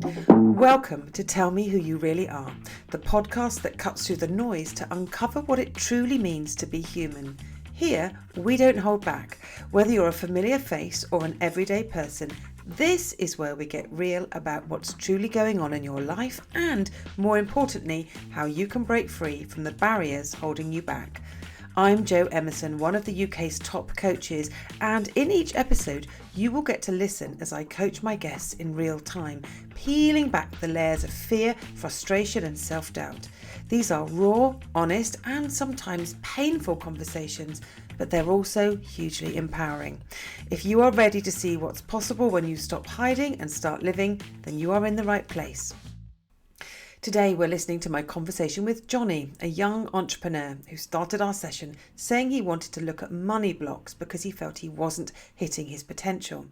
Welcome to Tell Me Who You Really Are, the podcast that cuts through the noise to uncover what it truly means to be human. Here, we don't hold back. Whether you're a familiar face or an everyday person, this is where we get real about what's truly going on in your life and, more importantly, how you can break free from the barriers holding you back. I'm Jo Emerson, one of the UK's top coaches, and in each episode, you will get to listen as I coach my guests in real time, peeling back the layers of fear, frustration, and self-doubt. These are raw, honest, and sometimes painful conversations, but they're also hugely empowering. If you are ready to see what's possible when you stop hiding and start living, then you are in the right place. Today we're listening to my conversation with Jonny, a young entrepreneur who started our session saying he wanted to look at money blocks because he felt he wasn't hitting his potential.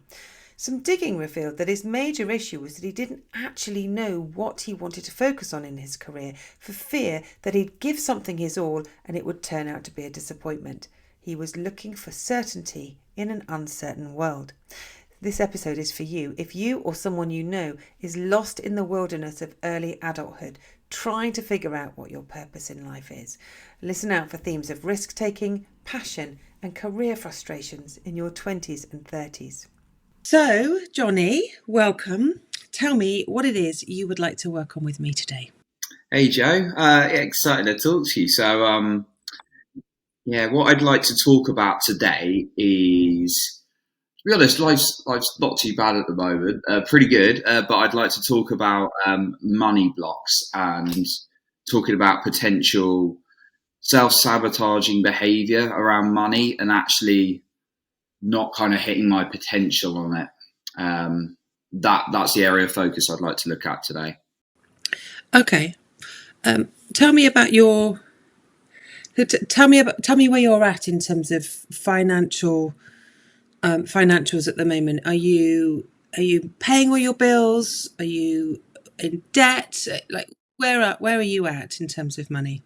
Some digging revealed that his major issue was that he didn't actually know what he wanted to focus on in his career for fear that he'd give something his all and it would turn out to be a disappointment. He was looking for certainty in an uncertain world. This episode is for you if you or someone you know is lost in the wilderness of early adulthood, trying to figure out what your purpose in life is. Listen out for themes of risk-taking, passion, and career frustrations in your 20s and 30s. So, Jonny, welcome. Tell me what it is you would like to work on with me today. Hey, Jo. Excited to talk to you. So, what I'd like to talk about today is, to be honest, life's not too bad at the moment, pretty good, but I'd like to talk about money blocks and talking about potential self-sabotaging behaviour around money and actually not kind of hitting my potential on it. That's the area of focus I'd like to look at today. Okay. Tell me about tell me where you're at in terms of financials at the moment. Are you paying all your bills? Are you in debt? Like where are you at in terms of money?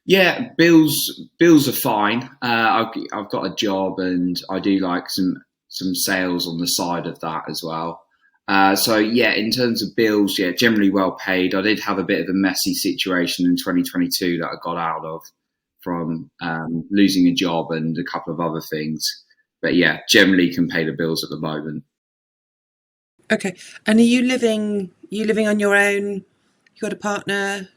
Yeah, bills are fine. I've got a job and I do like some sales on the side of that as well. In terms of bills, generally well paid. I did have a bit of a messy situation in 2022 that I got out of from losing a job and a couple of other things. But yeah, generally can pay the bills at the moment. Okay. And are you living on your own? You got a partner?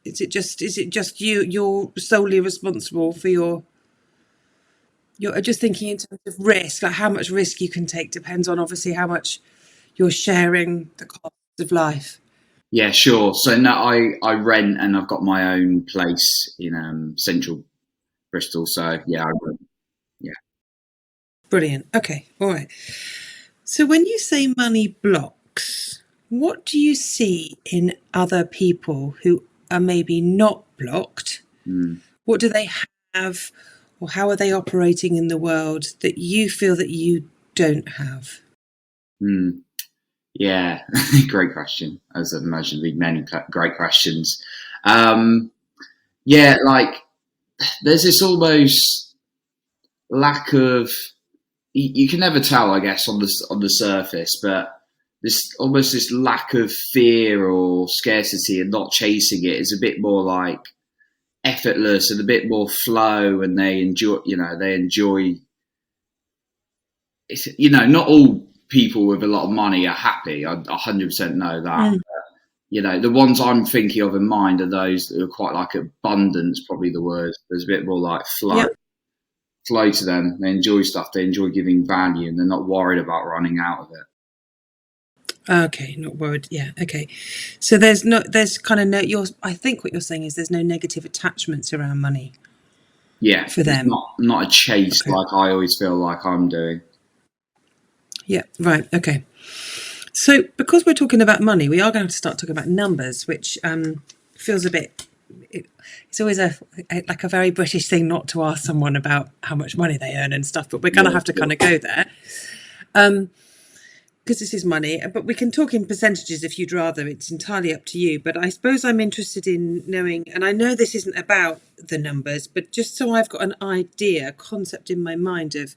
Is it just you? You're solely responsible for you're just thinking in terms of risk, like how much risk you can take depends on obviously how much you're sharing the cost of life. Yeah, sure. So no, I rent and I've got my own place in central Bristol. So yeah, I rent. Yeah. Brilliant. Okay. All right. So when you say money blocks, what do you see in other people who are maybe not blocked? What do they have, or how are they operating in the world that you feel that you don't have? Yeah, great question. As I'd imagine, there'd be many great questions. There's this almost lack of. You can never tell, I guess, on the surface, but this lack of fear or scarcity and not chasing it is a bit more like effortless and a bit more flow, and they enjoy. It's, not all people with a lot of money are happy. I 100% know that. But, the ones I'm thinking of in mind are those that are quite like abundance, probably the word. There's a bit more like flow. Yep. Flow to them. They enjoy stuff. They enjoy giving value, and they're not worried about running out of it. Okay, not worried. Yeah. Okay. So I think what you're saying is there's no negative attachments around money. Yeah. For them. Not a chase like I always feel like I'm doing. Yeah. Right. Okay. So because we're talking about money, we are going to start talking about numbers, which feels a bit. It's always a very British thing not to ask someone about how much money they earn and stuff, but we're going to have to kind of go there because this is money. But we can talk in percentages if you'd rather. It's entirely up to you. But I suppose I'm interested in knowing, and I know this isn't about the numbers, but just so I've got an idea, a concept in my mind of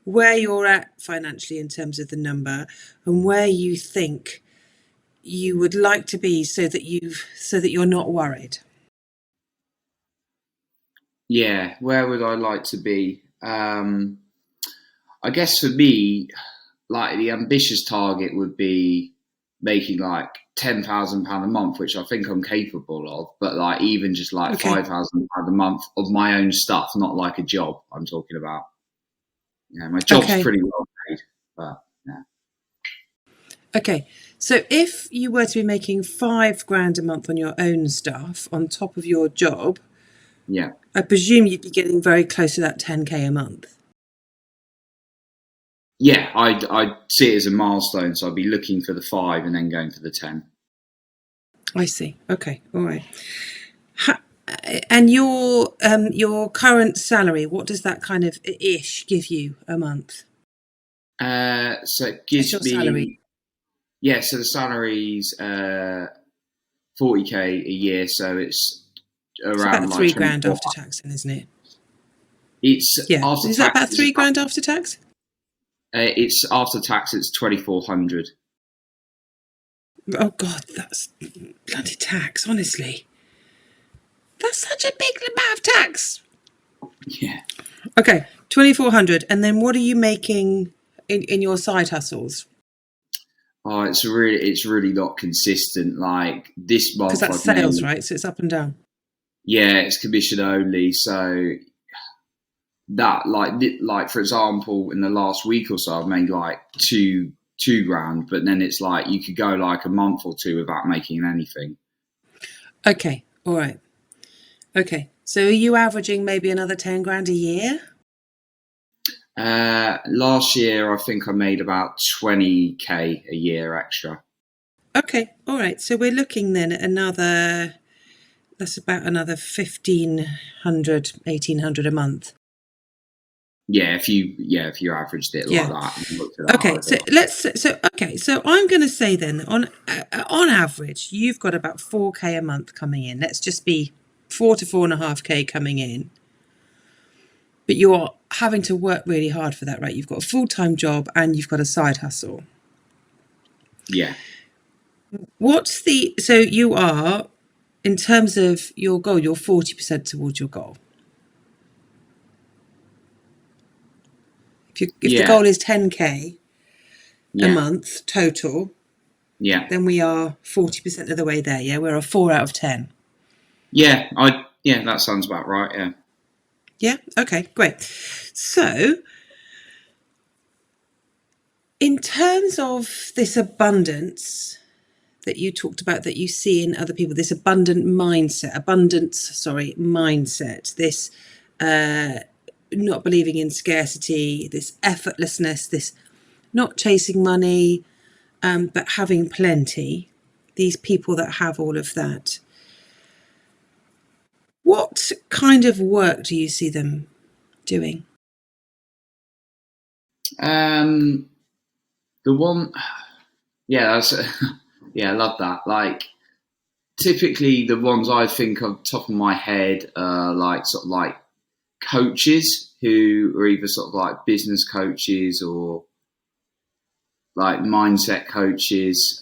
where you're at financially in terms of the number and where you think you would like to be so that you're not worried? Yeah, where would I like to be? I guess for me, like the ambitious target would be making like £10,000 a month, which I think I'm capable of. But like even just like Okay. £5,000 a month of my own stuff, not like a job. I'm talking about. Yeah, my job's Okay. pretty well paid, but yeah, Okay. So if you were to be making 5 grand a month on your own stuff on top of your job, yeah, I presume you'd be getting very close to that 10k a month. yeah. I'd see it as a milestone, so I'd be looking for the 5 and then going for the 10. I see. Okay. All right. Ha- and your current salary, what does that kind of ish give you a month? So it That's your gives salary. me, yeah. So the salary's 40k a year, so it's It's around about like 3 grand 24. after tax, then, isn't it? It's Yeah. after Is that tax. about 3 grand after tax? It's after tax. It's 2400. Oh God, that's bloody tax. Honestly, that's such a big amount of tax. Yeah. Okay, 2,400, and then what are you making in your side hustles? Oh, it's really not consistent. Like this Because month, that's I've sales, made, right? So it's up and down. yeah, it's commission only. So that like for example, in the last week or so, I've made like two grand. But then it's like you could go like a month or two without making anything. Okay, all right. Okay, so are you averaging maybe another 10 grand a year? Last year, I think I made about 20k a year extra. Okay, all right. So we're looking then at another. That's about another 1,500, 1,800 a month. If you averaged it like Yeah. that and looked at that Okay, over. so I'm going to say then on average you've got about 4k a month coming in. Let's just be 4 to 4.5k coming in, but you're having to work really hard for that, right? You've got a full-time job and you've got a side hustle. Yeah, So you are, in terms of your goal, you're 40% towards your goal. If the yeah, goal is 10k a yeah, month total, yeah, then we are 40% of the way there. Yeah, we're a 4 out of 10. yeah. That sounds about right. Yeah, Yeah. Okay. Great. So, in terms of this abundance that you talked about, that you see in other people, this mindset, this not believing in scarcity, this effortlessness, this not chasing money, but having plenty. These people that have all of that. What kind of work do you see them doing? the one, yeah, that's yeah, I love that. Like typically, the ones I think of top of my head are like sort of like coaches who are either sort of like business coaches or like mindset coaches.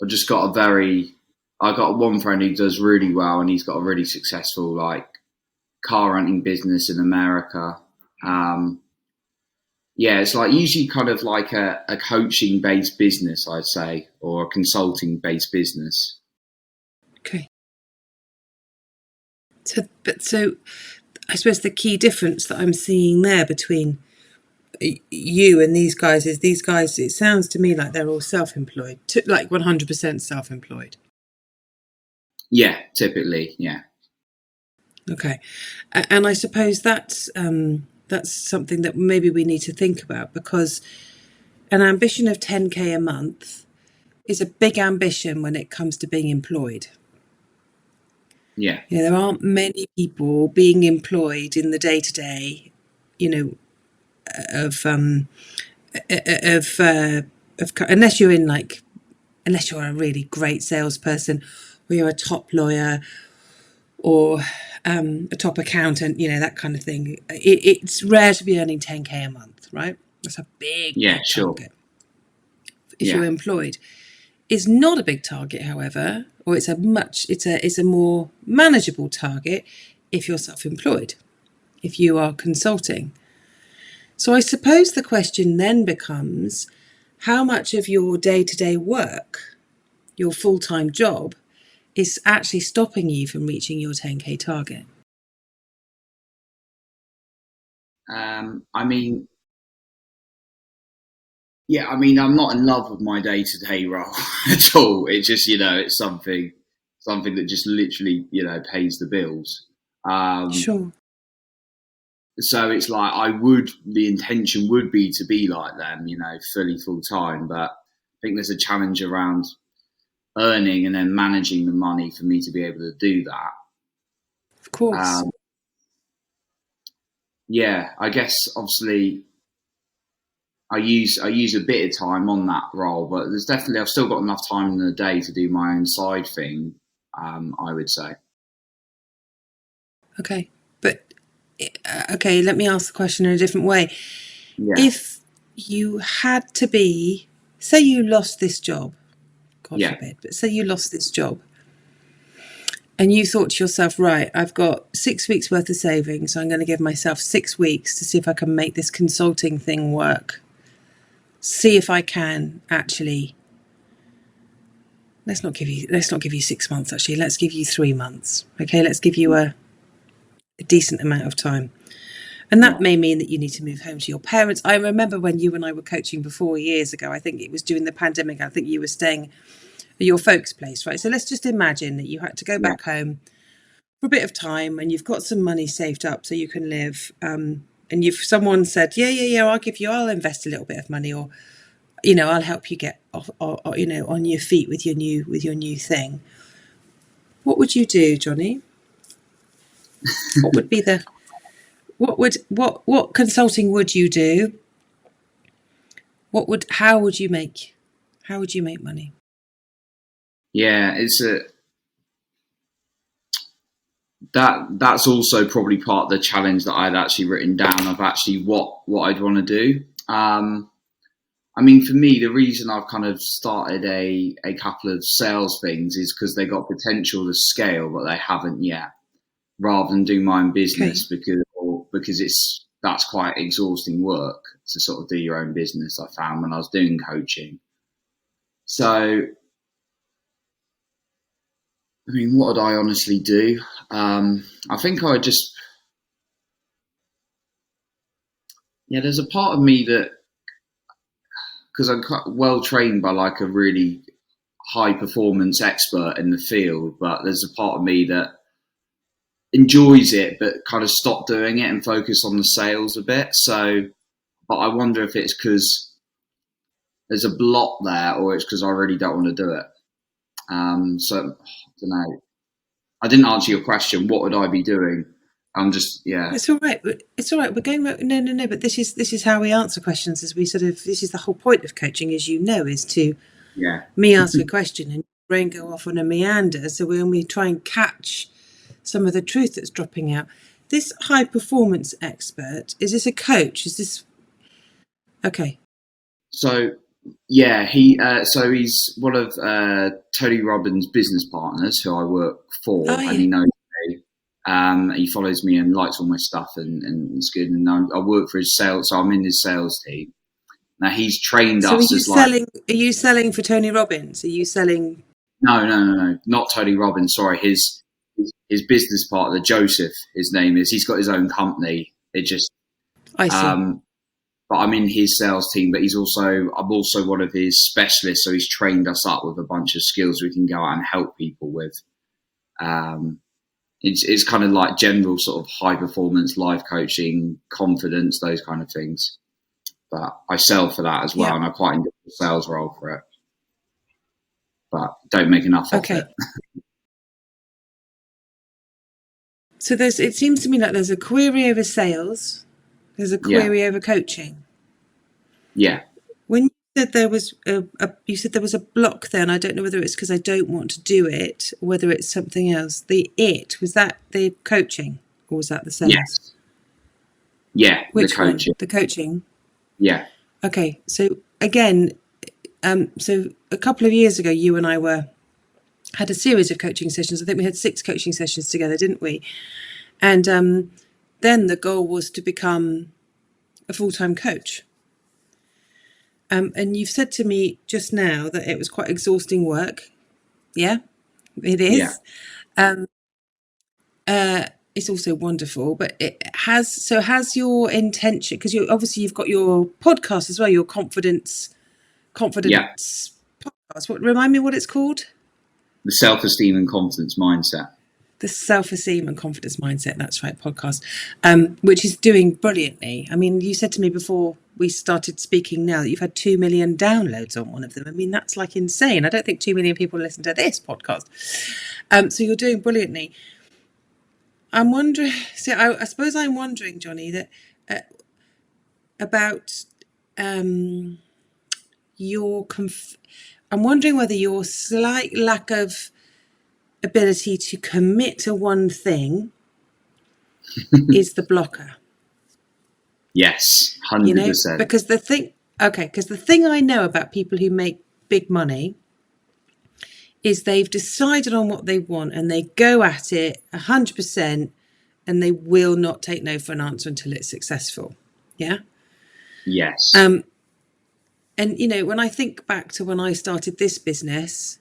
I just got a very, I got one friend who does really well, and he's got a really successful like car renting business in America. Um, yeah, it's like usually kind of like a coaching based business, I'd say, or a consulting based business. Okay. So I suppose the key difference that I'm seeing there between you and these guys is these guys, it sounds to me like they're all self-employed, like 100% self-employed. Yeah, typically, yeah. Okay. And I suppose that's something that maybe we need to think about, because an ambition of 10k a month is a big ambition when it comes to being employed. Yeah, You know, there aren't many people being employed in the day to day, you know, of of, uh, unless you're unless you're a really great salesperson, or you're a top lawyer, or a top accountant, you know, that kind of thing. It's rare to be earning 10k a month, right? That's a big, yeah, big sure. target. if you're employed. It's not a big target, however, or it's a more manageable target if you're self-employed, if you are consulting. So I suppose the question then becomes, how much of your day-to-day work, your full-time job, is actually stopping you from reaching your 10K target? I mean, yeah, I mean, I'm not in love with my day-to-day role at all. It's just, it's something that just literally, pays the bills. Sure. So it's like the intention would be to be like them, fully full time. But I think there's a challenge around earning and then managing the money for me to be able to do that. Of course. Yeah, I guess obviously I use a bit of time on that role, but I've still got enough time in the day to do my own side thing. I would say. Okay, but okay, let me ask the question in a different way. Yeah. If you had to be, say you lost this job, God forbid, but say you lost this job, and you thought to yourself, right, I've got 6 weeks worth of savings, so I'm going to give myself 6 weeks to see if I can make this consulting thing work. See if I can actually. Let's not give you 6 months. Actually, let's give you 3 months. Okay, let's give you a decent amount of time. And that may mean that you need to move home to your parents. I remember when you and I were coaching before years ago, I think it was during the pandemic, I think you were staying at your folks' place, right? So let's just imagine that you had to go back home for a bit of time and you've got some money saved up so you can live. And someone said, yeah, I'll invest a little bit of money, or, I'll help you get off, or, on your feet with your new thing. What would you do, Jonny? What would be what consulting would you do? How would you make money? Yeah, that's also probably part of the challenge that I'd actually written down of actually what I'd want to do. I mean, for me, the reason I've kind of started a couple of sales things is because they got potential to scale, but they haven't yet. Rather than do my own business, because that's quite exhausting work to sort of do your own business. I found when I was doing coaching. So, I mean, what would I honestly do? I think I would just, there's a part of me that, because I'm quite well trained by like a really high performance expert in the field, but there's a part of me that enjoys it, but kind of stop doing it and focus on the sales a bit. So, but I wonder if it's because there's a block there, or it's because I really don't want to do it. So I don't know. I didn't answer your question. What would I be doing? I'm just It's all right. It's all right. We're going. No. But this is how we answer questions. As we this is the whole point of coaching, as you know, is to me ask a question and your brain go off on a meander. So when we try and catch some of the truth that's dropping out. This high performance expert, is this a coach? Is this okay? So he's one of Tony Robbins' business partners who I work for, and he knows me. He follows me and likes all my stuff, and it's good. And I work for his sales, so I'm in his sales team. Now he's trained us as selling. Are you selling for Tony Robbins? Are you selling? No, not Tony Robbins. Sorry, his business partner, Joseph. His name is. He's got his own company. It just. I see. But I'm in his sales team. But I'm also one of his specialists. So he's trained us up with a bunch of skills we can go out and help people with. It's kind of like general sort of high performance life coaching, confidence, those kind of things. But I sell for that as well, and I quite enjoy the sales role for it. But don't make enough of it. So it seems to me like there's a query over sales, there's a query over coaching. Yeah. When you said there was a block there, and I don't know whether it's because I don't want to do it, or whether it's something else. Was that the coaching, or was that the sales? Yes. Yeah. Which one? The coaching. Yeah. Okay. So again, So a couple of years ago, you and I had a series of coaching sessions. I think we had 6 coaching sessions together, didn't we? And then the goal was to become a full-time coach. And you've said to me just now that it was quite exhausting work. Yeah, it is. Yeah. It's also wonderful, but has your intention, because you've got your podcast as well, your confidence Yeah. podcast. Remind me what it's called? The self-esteem and confidence mindset. The self-esteem and confidence mindset. That's right, podcast, which is doing brilliantly. I mean, you said to me before we started speaking now that you've had 2 million downloads on one of them. I mean, that's like insane. I don't think 2 million people listen to this podcast. So you're doing brilliantly. I'm wondering. See, I suppose I'm wondering, Jonny, that about your. I'm wondering whether your slight lack of ability to commit to one thing is the blocker. Yes, 100%. Because the thing I know about people who make big money is they've decided on what they want and they go at it 100%, and they will not take no for an answer until it's successful. Yeah. Yes. And when I think back to when I started this business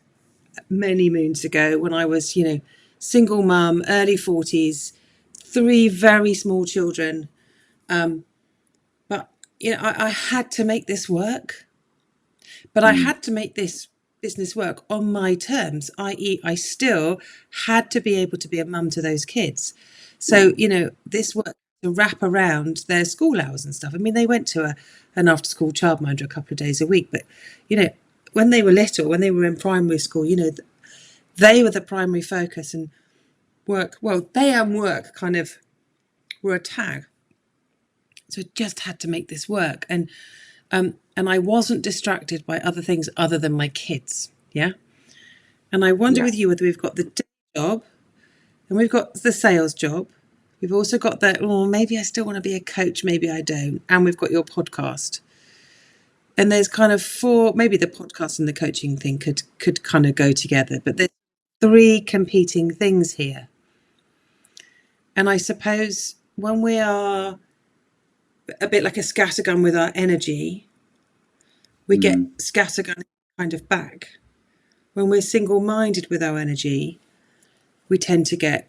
many moons ago, when I was, single mum, early 40s, 3 very small children. But, I had to make this work. But I had to make this business work on my terms, i.e. I still had to be able to be a mum to those kids. So, this work to wrap around their school hours and stuff. I mean, they went to an after-school childminder a couple of days a week. But, when they were little, when they were in primary school, they were the primary focus, and work kind of were a tag. So I just had to make this work. And I wasn't distracted by other things other than my kids. Yeah. And I wonder with you whether we've got the day job and we've got the sales job. We've also got that, maybe I still want to be a coach, maybe I don't. And we've got your podcast. And there's kind of 4, maybe the podcast and the coaching thing could kind of go together. But there's 3 competing things here. And I suppose when we are a bit like a scattergun with our energy, we get scattergun kind of back. When we're single-minded with our energy, we tend to get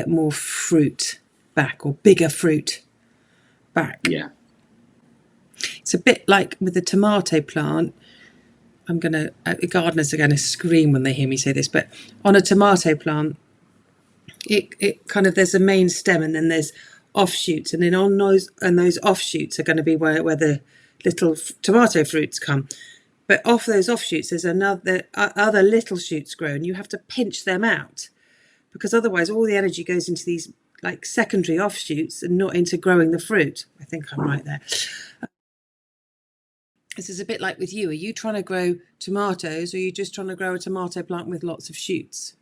more fruit back, or bigger fruit back. Yeah. It's a bit like with the tomato plant. Gardeners are going to scream when they hear me say this, but on a tomato plant, it kind of, there's a main stem and then there's offshoots, and then on those offshoots are going to be where the little tomato fruits come. But off those offshoots, there's other little shoots grow, and you have to pinch them out, because otherwise all the energy goes into these like secondary offshoots and not into growing the fruit. I think I'm right there. This is a bit like with you. Are you trying to grow tomatoes, or are you just trying to grow a tomato plant with lots of shoots?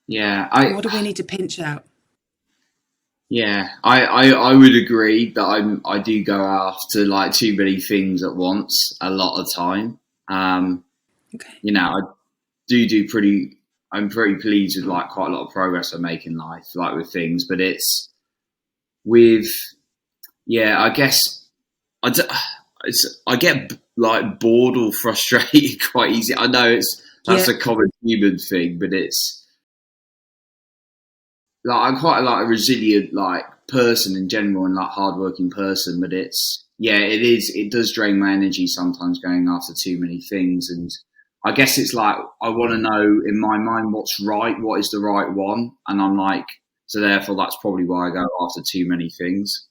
Yeah. What do we need to pinch out? Yeah, I would agree that I do go after like too many things at once a lot of time. Okay. I do pretty. I'm pretty pleased with like quite a lot of progress I make in life, like with things. But it's with, I guess I get like bored or frustrated quite easy. I know that's a common human thing, but it's. Like, I'm quite like a resilient like person in general, and like hardworking person, but it does drain my energy sometimes going after too many things. And I guess it's like I want to know in my mind what is the right one, and I'm like, so therefore that's probably why I go after too many things.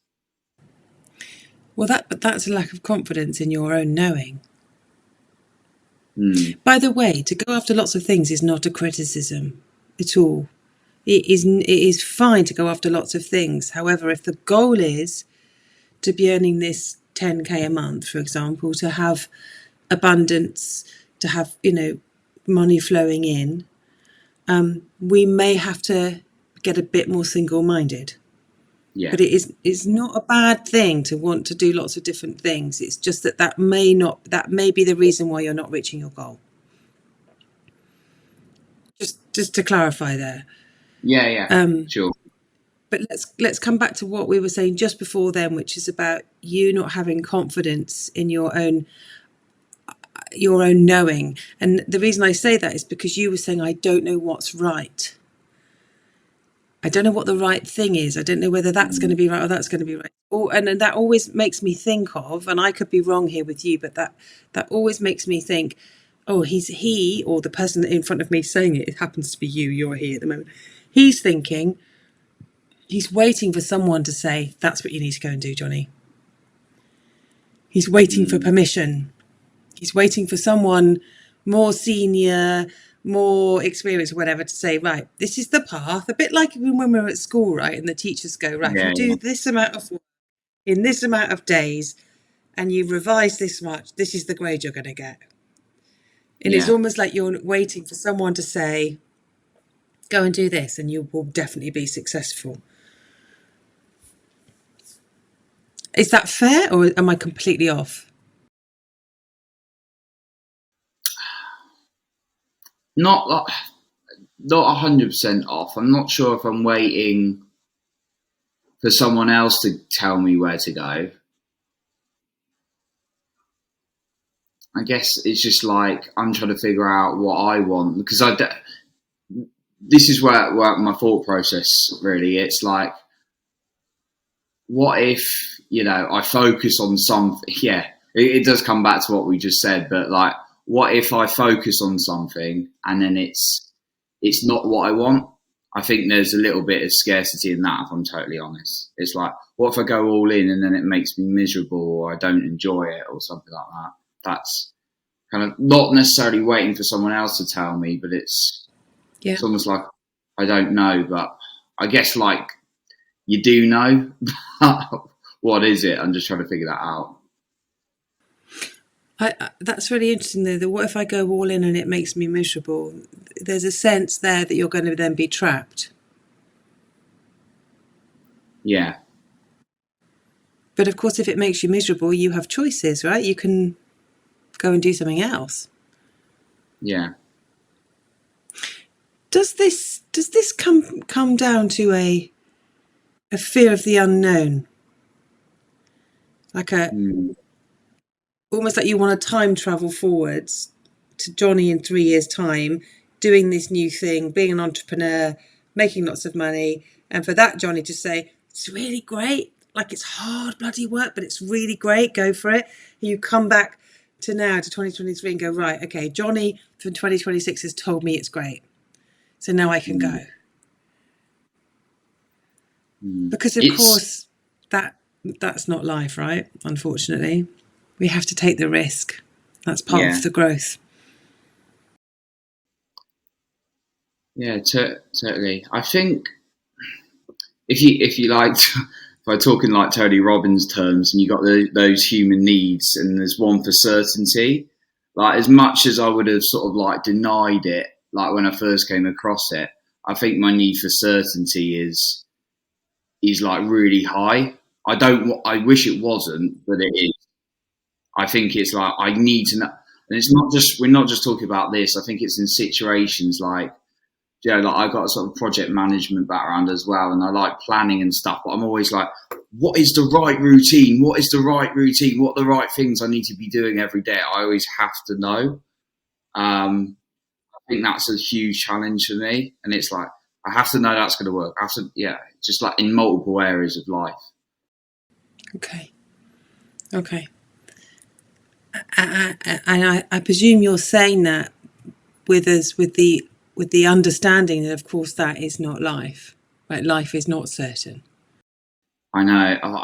Well, that's a lack of confidence in your own knowing. By the way, to go after lots of things is not a criticism at all. It is fine to go after lots of things. However, if the goal is to be earning this 10k a month, for example, to have abundance, to have money flowing in, we may have to get a bit more single-minded. Yeah. But it's not a bad thing to want to do lots of different things. It's just that may be the reason why you're not reaching your goal. Just to clarify there. Yeah. Sure. But let's come back to what we were saying just before then, which is about you not having confidence in your own knowing. And the reason I say that is because you were saying, I don't know what's right. I don't know what the right thing is. I don't know whether that's going to be right or that's going to be right. And that always makes me think of, and I could be wrong here with you, but that always makes me think, oh, he or the person in front of me saying it happens to be you. You're here at the moment. He's thinking, he's waiting for someone to say, that's what you need to go and do, Jonny. He's waiting for permission. He's waiting for someone more senior, more experienced, or whatever, to say, right, this is the path. A bit like when we're at school, right? And the teachers go, right, if you do this amount of work in this amount of days and you revise this much, this is the grade you're going to get. And it's almost like you're waiting for someone to say, go and do this and you will definitely be successful. Is that fair, or am I completely off? Not 100% off. I'm not sure if I'm waiting for someone else to tell me where to go. I guess it's just like I'm trying to figure out what I want, because this is where my thought process really. It's like, what if, I focus on something? Yeah, it does come back to what we just said, but like, what if I focus on something and then it's not what I want? I think there's a little bit of scarcity in that, if I'm totally honest. It's like, what if I go all in and then it makes me miserable, or I don't enjoy it, or something like that? That's kind of not necessarily waiting for someone else to tell me, but it's almost like I don't know. But I guess like you do know. What is it? I'm just trying to figure that out. That's really interesting, though. What if I go all in and it makes me miserable? There's a sense there that you're going to then be trapped. Yeah. But of course, if it makes you miserable, you have choices, right? You can go and do something else. Yeah. Does this come down to a fear of the unknown? Like almost like you want to time travel forwards to Jonny in 3 years' time, doing this new thing, being an entrepreneur, making lots of money, and for that Jonny to say, it's really great, like it's hard bloody work, but it's really great, go for it. And you come back to 2023 and go, right, okay, Jonny from 2026 has told me it's great, so now I can go. Because of course that's not life, right? Unfortunately, we have to take the risk. That's part of the growth. Yeah, totally. I think if you like, if I'm talking like Tony Robbins terms, and you got those human needs, and there's one for certainty. Like, as much as I would have sort of like denied it, like when I first came across it, I think my need for certainty is like really high. I wish it wasn't, but it is. I think it's like, I need to know, and it's not just, we're not just talking about this. I think it's in situations like, like I've got a sort of project management background as well, and I like planning and stuff, but I'm always like, what is the right routine? What is the right routine? What are the right things I need to be doing every day? I always have to know. I think that's a huge challenge for me, and it's like, I have to know that's going to work. I have to, just like in multiple areas of life. Okay. And I presume you're saying that with us, with the understanding that, of course, that is not life. Right? Life is not certain. I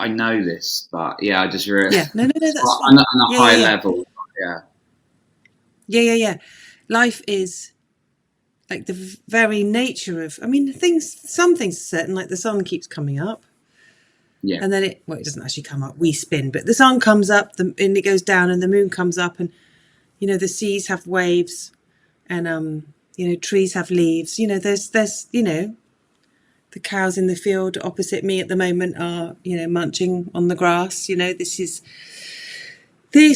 know this, but I just really no, that's on a high level. Yeah. Life is like the very nature of. I mean, some things are certain, like the sun keeps coming up. Yeah. And then it doesn't actually come up. We spin, but the sun comes up, and it goes down, and the moon comes up, and the seas have waves, and trees have leaves. There's the the cows in the field opposite me at the moment are, munching on the grass. These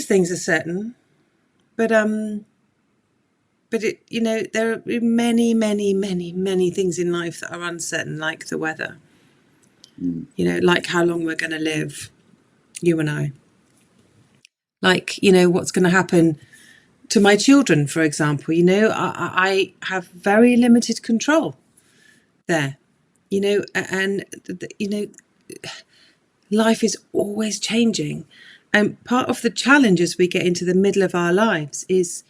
things are certain, but there are many, many, many, many things in life that are uncertain, like the weather. Like how long we're going to live, you and I. Like, what's going to happen to my children, for example. I have very limited control there. And life is always changing, and part of the challenge as we get into the middle of our lives is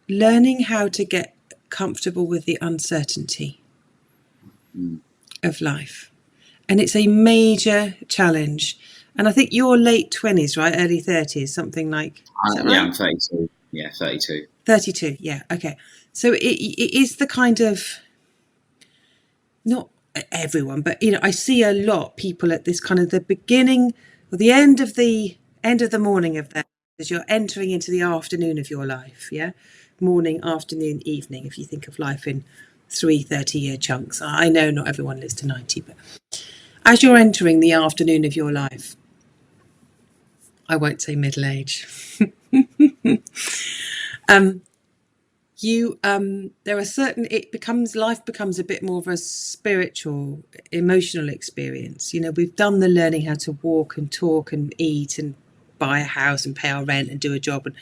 learning how to get comfortable with the uncertainty of life. And it's a major challenge. And I think you're late 20s, right? Early 30s, something like, is that right? Yeah, I'm 32. Yeah, 32. 32, yeah, okay. So it is the kind of, not everyone, but I see a lot people at this kind of the beginning or the end of the morning of that, as you're entering into the afternoon of your life. Yeah, morning, afternoon, evening, if you think of life in 3 30-year chunks. I know not everyone lives to 90, but as you're entering the afternoon of your life, I won't say middle age, there are certain, life becomes a bit more of a spiritual, emotional experience. We've done the learning how to walk and talk and eat and buy a house and pay our rent and do a job and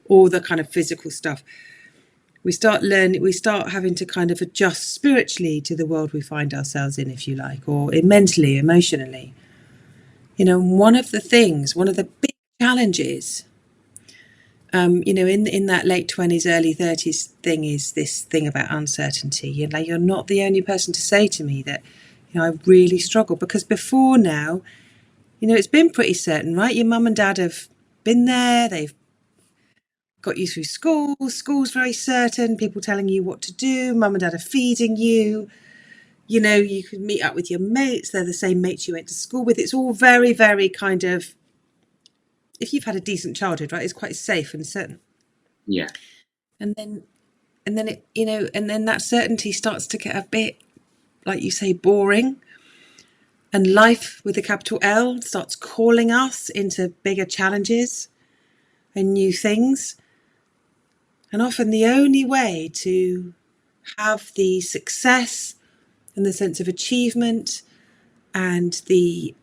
all the kind of physical stuff. We start having to kind of adjust spiritually to the world we find ourselves in, if you like, or mentally, emotionally. One of the big challenges, in that late 20s, early 30s thing is this thing about uncertainty. You're not the only person to say to me that, I really struggle, because before now, it's been pretty certain, right? Your mum and dad have been there. They've got you through school. School's very certain. People telling you what to do. Mum and dad are feeding you. You can meet up with your mates. They're the same mates you went to school with. It's all very, very kind of, if you've had a decent childhood, right, it's quite safe and certain. Yeah. And then it, and then that certainty starts to get a bit, like you say, boring. And life with a capital L starts calling us into bigger challenges and new things. And often the only way to have the success and the sense of achievement and the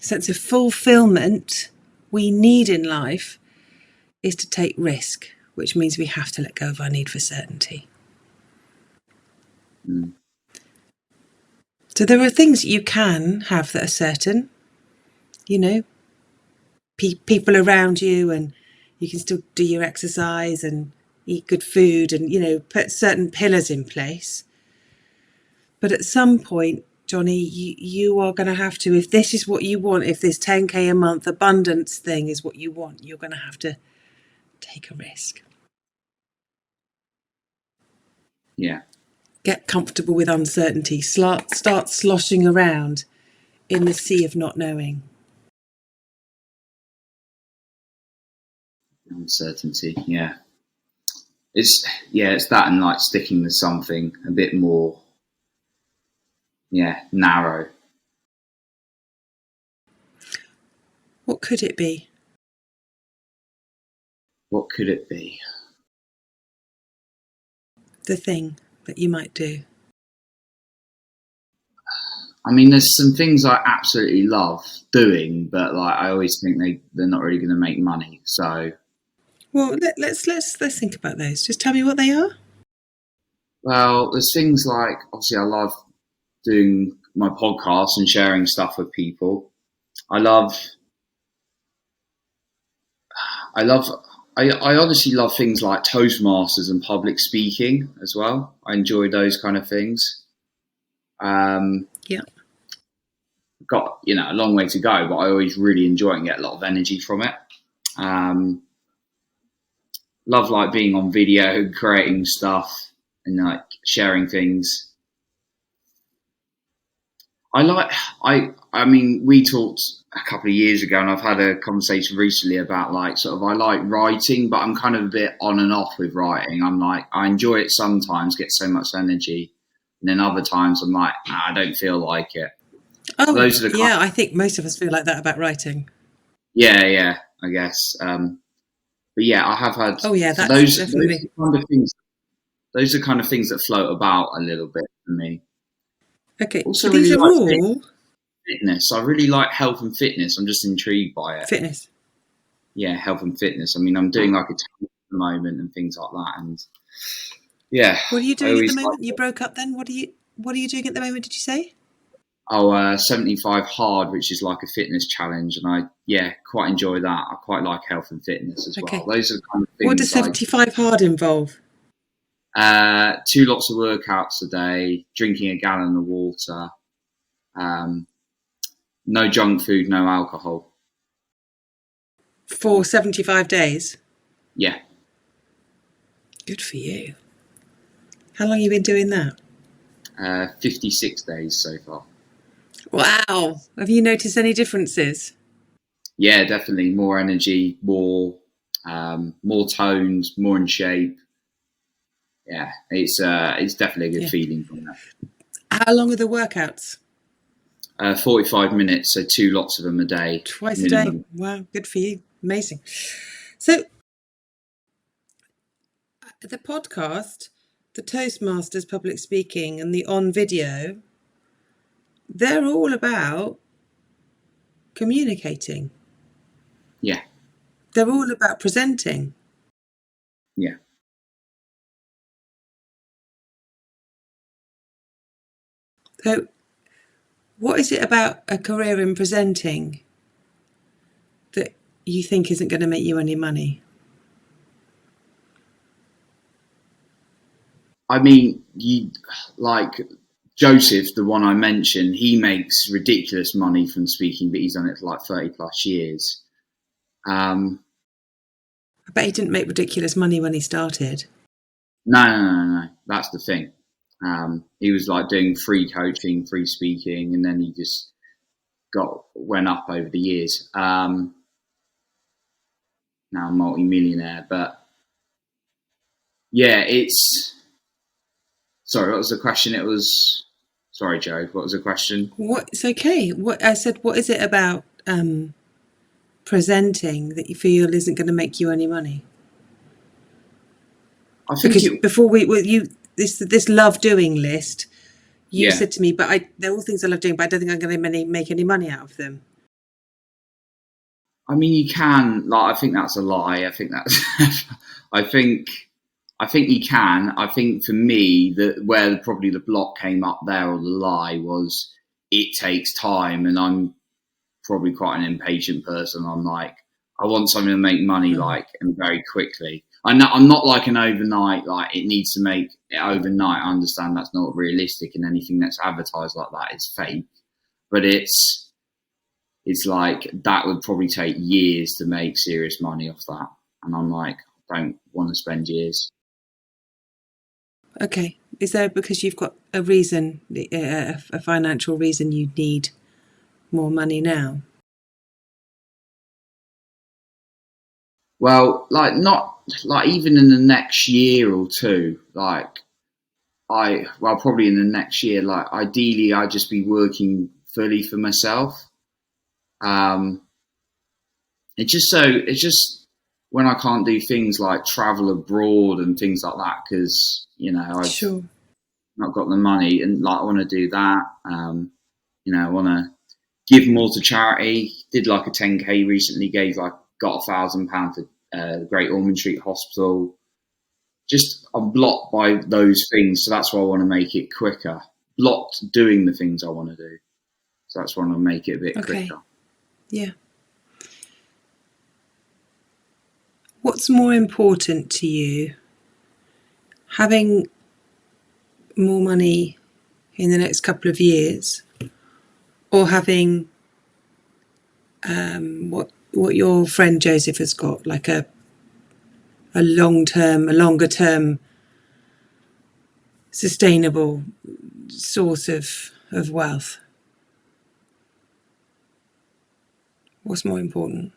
sense of fulfillment we need in life is to take risk, which means we have to let go of our need for certainty. So there are things you can have that are certain, people around you, and you can still do your exercise and eat good food and, put certain pillars in place. But at some point, Jonny, you are going to have to, if this is what you want, if this 10K a month abundance thing is what you want, you're going to have to take a risk. Yeah. Get comfortable with uncertainty. Start sloshing around in the sea of not knowing. Uncertainty, yeah. It's that, and like sticking to something a bit more, narrow. What could it be? What could it be? The thing that you might do. I mean, there's some things I absolutely love doing, but like I always think they're not really going to make money. So, well, let's think about those. Just tell me what they are. Well, there's things like, obviously, I love doing my podcast and sharing stuff with people. I honestly love things like Toastmasters and public speaking as well. I enjoy those kind of things. Yeah. Got a long way to go, but I always really enjoy it and get a lot of energy from it. Love like being on video, creating stuff, and like sharing things. I mean, we talked a couple of years ago, and I've had a conversation recently about like sort of I like writing, but I'm kind of a bit on and off with writing. I'm like I enjoy it sometimes, get so much energy, and then other times I'm like I don't feel like it. Oh, Those are the kind. yeah, I think most of us feel like that about writing. Yeah, I guess. But yeah, I have had. Oh, yeah, So that's those definitely. are kind of things. Those are kind of things that float about a little bit for me. Okay, Also, but these really are like all fitness. I really like health and fitness. I'm just intrigued by it. fitness. Yeah, health and fitness. I mean, I'm doing like a challenge at the moment and things like that. And yeah, What are you I doing at the always like moment? You broke up then? What are you doing at the moment, did you say? 75 hard, which is like a fitness challenge. And I quite enjoy that. I quite like health and fitness as well. Okay. Those are the kind of What does things 75 hard involve? 2 lots of workouts a day, drinking a gallon of water, um, no junk food, no alcohol. For 75 days? Yeah, Good for you. How long have you been doing that? 56 days so far. Wow. Have you noticed any differences? Yeah, definitely more energy, more toned, more in shape. Yeah, it's definitely a good Yeah. feeling from that. How long are the workouts? 45 minutes, so 2 lots of them a day Twice a day. minimum. Wow, good for you. Amazing. So, the podcast, the Toastmasters public speaking, and the on video, they're all about communicating. Yeah, They're all about presenting. yeah. So, what is it about a career in presenting that you think isn't going to make you any money? I mean, you like Joseph, the one I mentioned. He makes ridiculous money from speaking, but he's done it for like 30 plus years. Um, I bet he didn't make ridiculous money when he started. no. That's the thing. He was like doing free coaching, free speaking, and then he just went up over the years. Now multi-millionaire, but yeah, it's. Sorry, what was the question? It was. Sorry, Joe. What was the question? It's okay. What I said, what is it about presenting that you feel isn't going to make you any money? I think Because it. before this love doing list, you Yeah, said to me, but they're all things I love doing, but I don't think I'm going to make any money out of them. I mean, you can. Like, I think that's a lie. I think that's. I think. I think you can. I think for me, where probably the block came up there, or the lie was, it takes time, and I'm probably quite an impatient person. I'm like, I want something to make money like and very quickly. I'm not like an overnight, like it needs to make it overnight. I understand that's not realistic, and anything that's advertised like that is fake. But it's like that would probably take years to make serious money off that, and I'm like, I don't want to spend years. Okay. Is there because you've got a reason, a financial reason you need more money now? Well, like not like even in the next year or two, like probably in the next year, like ideally I'd just be working fully for myself. Um, it's just when I can't do things like travel abroad and things like that because I've Sure. not got the money and like I want to do that. I want to give more to charity. Did like a 10k recently. Got £1,000 for Great Ormond Street Hospital. Just I'm blocked by those things, so that's why I want to make it quicker. Blocked doing the things I want to do, so that's why I want to make it a bit quicker. Yeah. What's more important to you? Having more money in the next couple of years, or having what your friend Joseph has got, like a longer term, sustainable source of wealth? What's more important?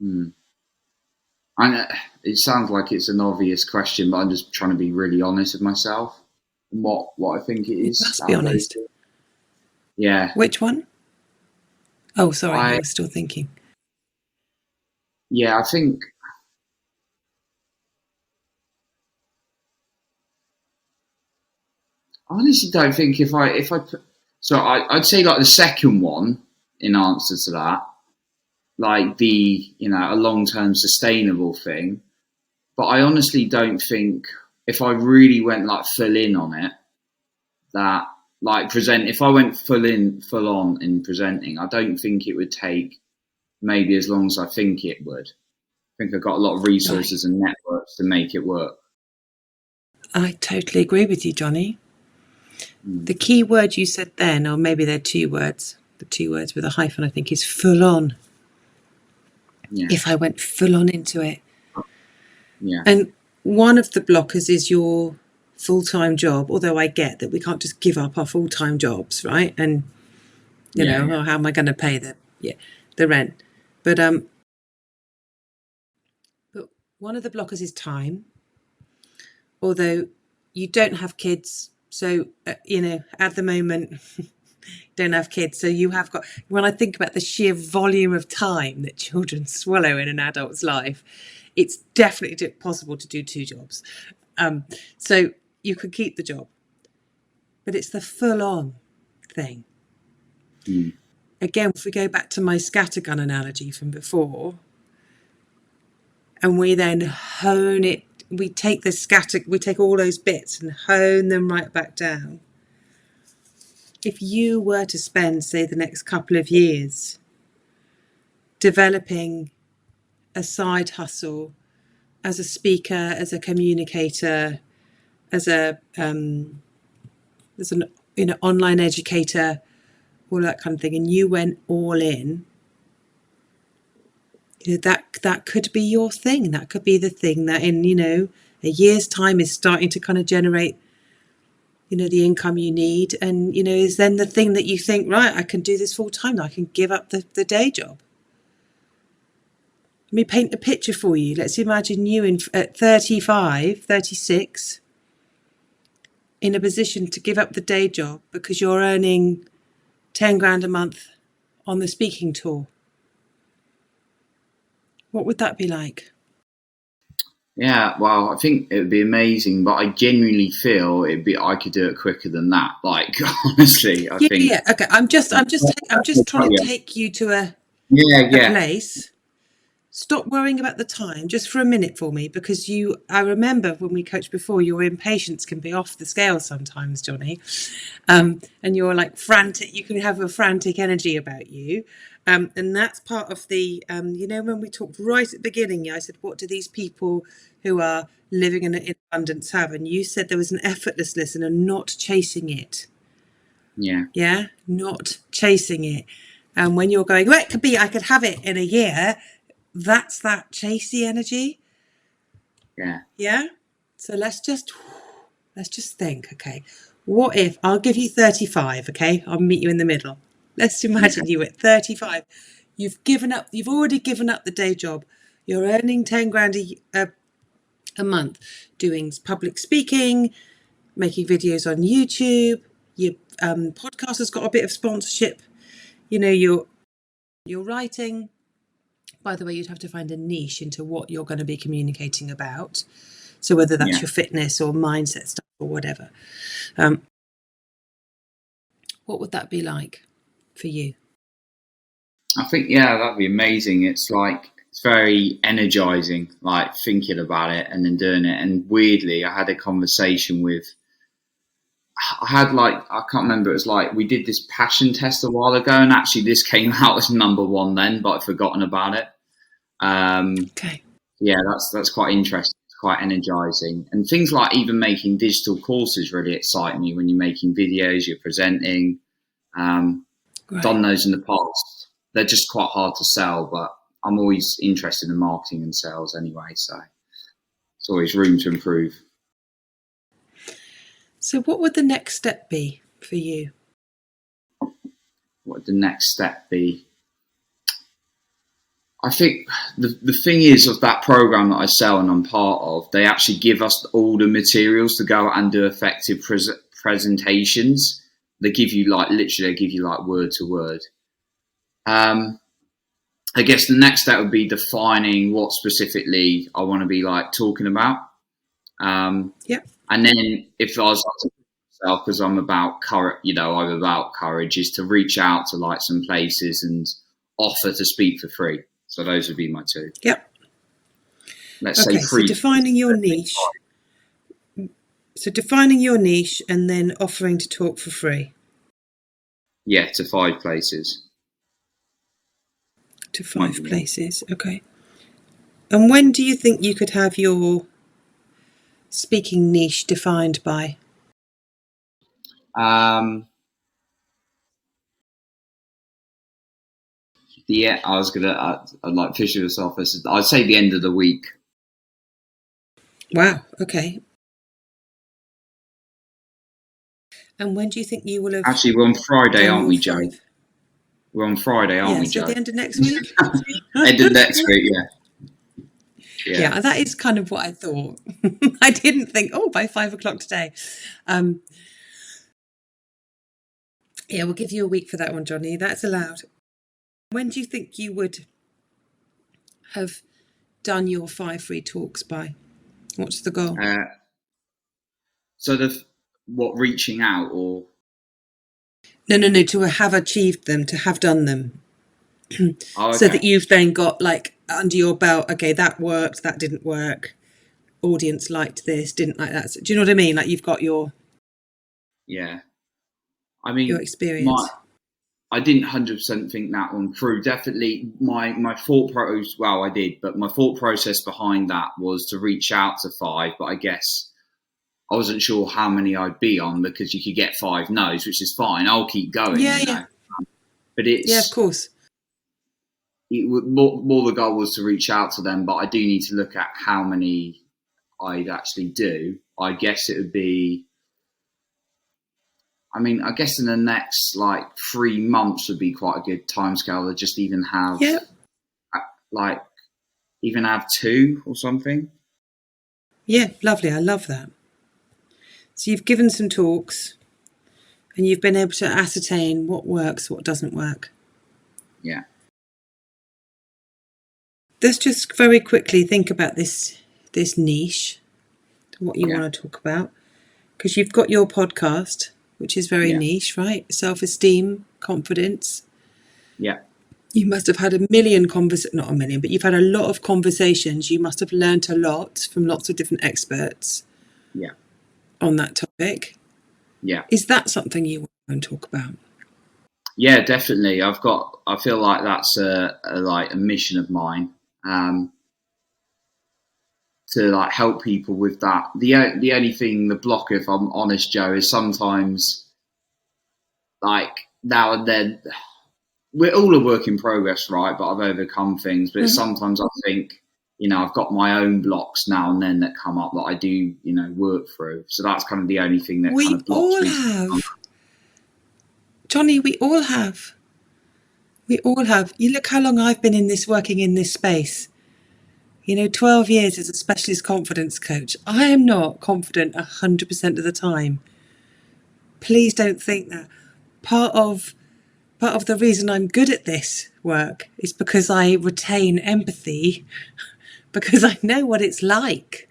Hmm. It sounds like it's an obvious question, but I'm just trying to be really honest with myself and what I think it You is must be out of those honest. two. Yeah, Which one? Oh, sorry, I you were still thinking. yeah, I think I honestly don't think if I put, so I'd say like the second one in answer to that, like the a long term sustainable thing. But I honestly don't think if I really went like full in on it, that like present if I went full on in presenting, I don't think it would take maybe as long as I think it would. I think I've got a lot of Right. resources and networks to make it work. I totally agree with you, Jonny. Mm, The key word you said then, or maybe they're two words, the two words with a hyphen, I think, is full on. yeah, If I went full on into it. yeah, And one of the blockers is your full-time job, although I get that we can't just give up our full-time jobs, right? And, yeah, yeah, oh, how am I going to pay the rent? But but one of the blockers is time, although you don't have kids. So, at the moment, don't have kids. So you have got, when I think about the sheer volume of time that children swallow in an adult's life, it's definitely possible to do two jobs. So you could keep the job, but it's the full on thing. mm, Again, if we go back to my scattergun analogy from before, and we then hone it, we take all those bits and hone them right back down. If you were to spend, say, the next couple of years developing a side hustle as a speaker, as a communicator, as an online educator, all that kind of thing, and you went all in, that could be your thing. That could be the thing that in a year's time is starting to kind of generate the income you need, and is then the thing that you think, right, I can do this full time. I can give up the day job. Let me paint a picture for you. Let's imagine you at 35, 36, in a position to give up the day job because you're earning 10 grand a month on the speaking tour. What would that be like? yeah. Well, I think it would be amazing, but I genuinely feel I could do it quicker than that. Like honestly, I Yeah, think. yeah. Okay. I'm just trying to take you to Yeah, a yeah, place. Stop worrying about the time just for a minute for me, because I remember when we coached before, your impatience can be off the scale sometimes, Jonny. And you're like frantic, you can have a frantic energy about you. And that's part of when we talked right at the beginning, I said, what do these people who are living in abundance have? And you said there was an effortlessness and a not chasing it. yeah, Yeah, not chasing it. And when you're going, well, it could be, I could have it in a year. That's that chasey energy. yeah, Yeah. So let's just think. Okay, what if I'll give you 35? Okay, I'll meet you in the middle. Let's yeah, imagine you at 35. You've already given up the day job. You're earning 10 grand a month, doing public speaking, making videos on YouTube. Your podcast has got a bit of sponsorship. You're writing. By the way, you'd have to find a niche into what you're going to be communicating about. So whether that's yeah. your fitness or mindset stuff or whatever. Um, what would that be like for you? I think yeah, that'd be amazing. It's very energizing, like thinking about it and then doing it. And weirdly, I had a conversation with. I had like I can't remember. It was like we did this passion test a while ago, and actually this came out as number one then, but I'd forgotten about it. Um, Okay. yeah, that's quite interesting. It's quite energizing, and things like even making digital courses really excite me. When you're making videos, you're presenting. Um, Right. done those in the past. They're just quite hard to sell, but I'm always interested in marketing and sales anyway, so it's always room to improve. So what would the next step be for you? what would the next step be? I think the thing is of that program that I sell and I'm part of, they actually give us all the materials to go out and do effective presentations. They give you like literally, they give you like word to word. I guess the next step would be defining what specifically I want to be like talking about. Yep. And then if I was myself, because I'm about courage, I'm about courage, is to reach out to like some places and offer to speak for free. So those would be my two. Yep. Let's say Okay, so free. defining your niche. So defining your niche and then offering to talk for free. Yeah, to 5 places. To 5 places, okay. And when do you think you could have your speaking niche defined by? Yeah, I'd like picture myself as, I'd say the end of the week. Wow, okay. And when do you think you will have? Actually, we're on Friday, done aren't we, your Joe? 5? We're on Friday, aren't Yeah, we, so Joe? the end of next week? End of next week, yeah. Yeah, that is kind of what I thought. I didn't think, by 5 o'clock today. Yeah, we'll give you a week for that one, Jonny. That's allowed. When do you think you would have done your 5 free talks by? What's the goal? So reaching out or? No, to have achieved them, to have done them. Oh, okay. So that you've then got like under your belt, okay, that worked, that didn't work. Audience liked this, didn't like that. So, do you know what I mean? Like you've got your I mean, your experience. I didn't 100% think that one through. Definitely my thought process, well, I did, but my thought process behind that was to reach out to 5, but I guess I wasn't sure how many I'd be on because you could get 5 no's, which is fine. I'll keep going, Yeah. But it's, yeah, of course. More the goal was to reach out to them, but I do need to look at how many I'd actually do. I guess it would be, I mean, I guess in the next like 3 months would be quite a good timescale to just even have, even have 2 or something. Yeah, lovely. I love that. So you've given some talks and you've been able to ascertain what works, what doesn't work. Yeah. Let's just very quickly think about this niche, what you want to talk about, because you've got your podcast, which is very niche, right? Self-esteem, confidence. Yeah. You must have had not a million, but you've had a lot of conversations. You must have learnt a lot from lots of different experts on that topic. Yeah. Is that something you want to talk about? Yeah, definitely. I feel like that's a mission of mine, to like help people with that. The only thing, the block, if I'm honest, Joe, is sometimes like now and then we're all a work in progress, right? But I've overcome things. But sometimes I think, I've got my own blocks now and then that come up that I do, work through. So that's kind of the only thing that kind of blocks me. We all have. Jonny, we all have. We all have. You look how long I've been working in this space. 12 years as a specialist confidence coach. I am not confident 100% of the time. Please don't think that. Part of the reason I'm good at this work is because I retain empathy, because I know what it's like.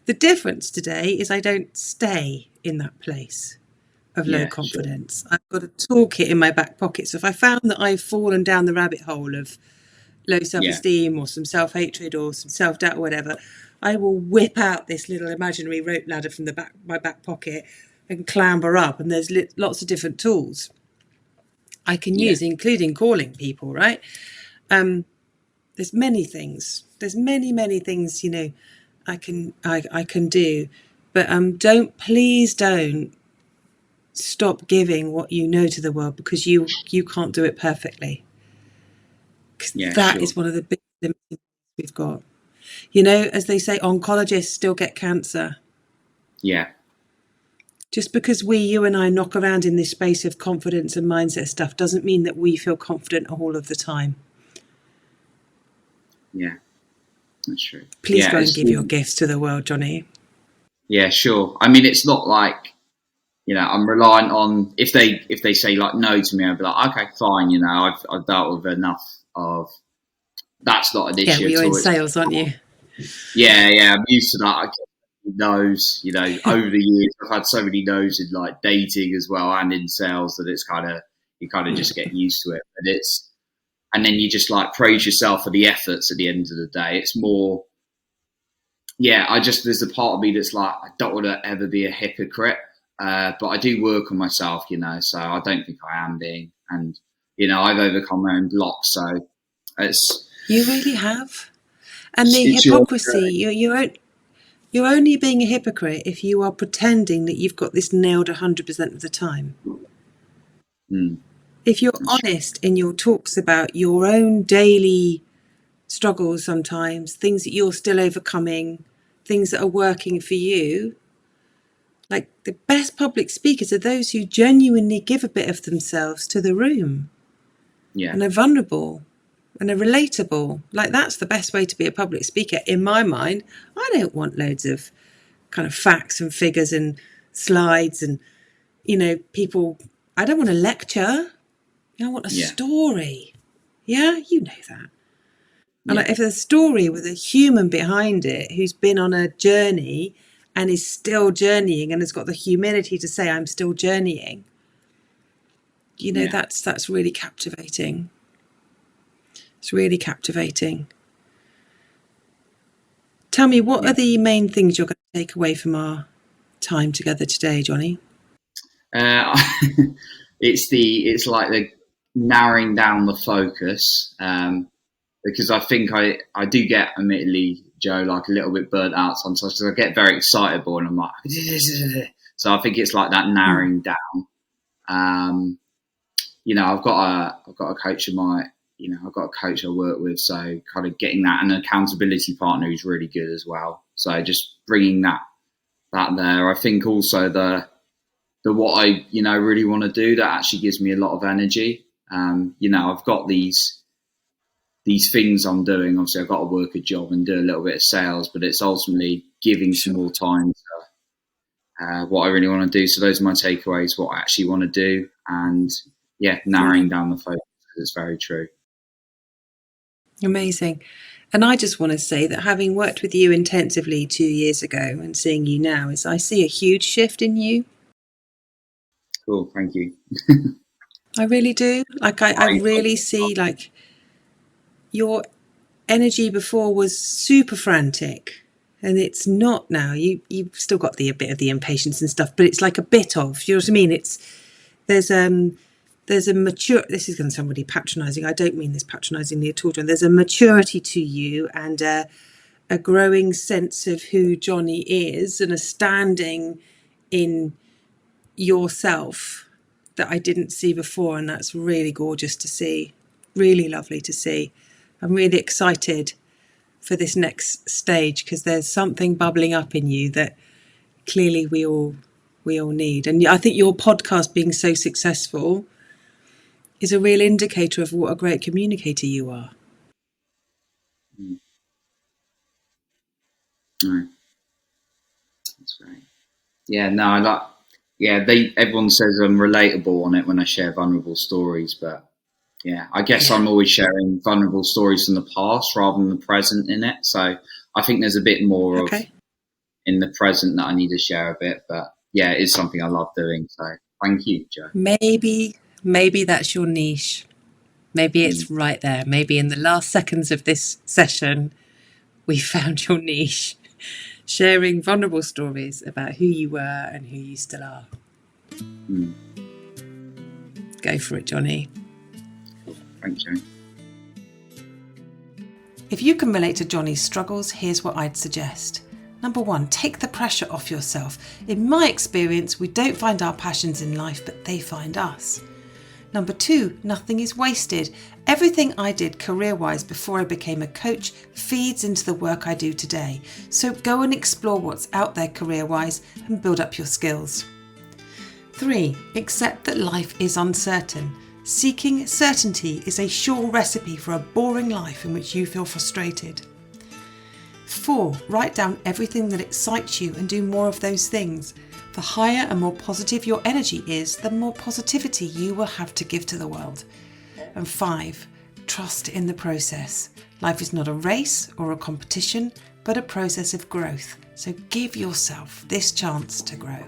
The difference today is I don't stay in that place of low confidence. Sure. I've got a toolkit in my back pocket. So if I found that I've fallen down the rabbit hole of low self-esteem or some self-hatred or some self-doubt or whatever, I will whip out this little imaginary rope ladder from my back pocket and clamber up. And there's lots of different tools I can use, including calling people, right? There's many things. There's many things, I can do. But please don't stop giving what you know to the world because you can't do it perfectly. That is one of the big limits we've got. As they say, oncologists still get cancer. Yeah. Just because you and I knock around in this space of confidence and mindset stuff doesn't mean that we feel confident all of the time. Yeah, that's true. Please go and give your gifts to the world, Jonny. Yeah, sure. I mean, it's not like, I'm reliant on, if they say like no to me, I'll be like, okay, fine. I've dealt with enough of, that's not an issue. Yeah, well, you're in sales, aren't you? Yeah, I'm used to that. I get no's, over the years, I've had so many no's in like dating as well and in sales that it's you kind of just get used to it. But and then you just like praise yourself for the efforts at the end of the day. It's more, there's a part of me that's like, I don't want to ever be a hypocrite. But I do work on myself, so I don't think I am being, and, I've overcome my own blocks. So it's. You really have. And the hypocrisy, you're only being a hypocrite if you are pretending that you've got this nailed 100% of the time. If you're honest in your talks about your own daily struggles sometimes, things that you're still overcoming, things that are working for you, like the best public speakers are those who genuinely give a bit of themselves to the room. Yeah. And are vulnerable and are relatable. Like, that's the best way to be a public speaker in my mind. I don't want loads of kind of facts and figures and slides and, people. I don't want a lecture. I want a story. Yeah, you know that. And like, if there's a story with a human behind it who's been on a journey and is still journeying and has got the humility to say, I'm still journeying, that's really captivating. It's really captivating. Tell me, what are the main things you're going to take away from our time together today, Jonny? It's like the narrowing down the focus, because I think I do get, admittedly, Joe, like a little bit burnt out sometimes because I get very excitable and I'm like, so I think it's like that narrowing down. I've got a coach of mine. I've got a coach I work with, so kind of getting that, and an accountability partner who's really good as well. So just bringing that there. I think also the what I really want to do, that actually gives me a lot of energy. I've got these things I'm doing. Obviously, I've got to work a job and do a little bit of sales, but it's ultimately giving some more time to what I really want to do. So those are my takeaways, what I actually want to do, and narrowing down the focus. It's very true. Amazing. And I just want to say that having worked with you intensively 2 years ago and seeing you now, is I see a huge shift in you. Cool, thank you. I really do. Like I really see, like, your energy before was super frantic, and it's not now. You've still got a bit of the impatience and stuff, but it's like a bit of, you know what I mean? There's a mature, this is going to sound really patronising. I don't mean this patronisingly at all, John. There's a maturity to you and a growing sense of who Jonny is, and a standing in yourself that I didn't see before. And that's really gorgeous to see. Really lovely to see. I'm really excited for this next stage, because there's something bubbling up in you that clearly we all need. And I think your podcast being so successful is a real indicator of what a great communicator you are. Right. That's great. Yeah, no, I like. Yeah, everyone says I'm relatable on it when I share vulnerable stories, but I guess I'm always sharing vulnerable stories from the past rather than the present in it. So I think there's a bit more of in the present that I need to share a bit, but it is something I love doing. So thank you, Joe. Maybe that's your niche. Maybe it's right there. Maybe in the last seconds of this session, we found your niche, sharing vulnerable stories about who you were and who you still are. Go for it, Jonny. Thanks, Joe. If you can relate to Jonny's struggles, here's what I'd suggest. Number 1, take the pressure off yourself. In my experience, we don't find our passions in life, but they find us. Number 2, nothing is wasted. Everything I did career-wise before I became a coach feeds into the work I do today. So go and explore what's out there career-wise and build up your skills. 3. Accept that life is uncertain. Seeking certainty is a sure recipe for a boring life in which you feel frustrated. 4. Write down everything that excites you and do more of those things. The higher and more positive your energy is, the more positivity you will have to give to the world. And 5. Trust in the process. Life is not a race or a competition, but a process of growth. So give yourself this chance to grow.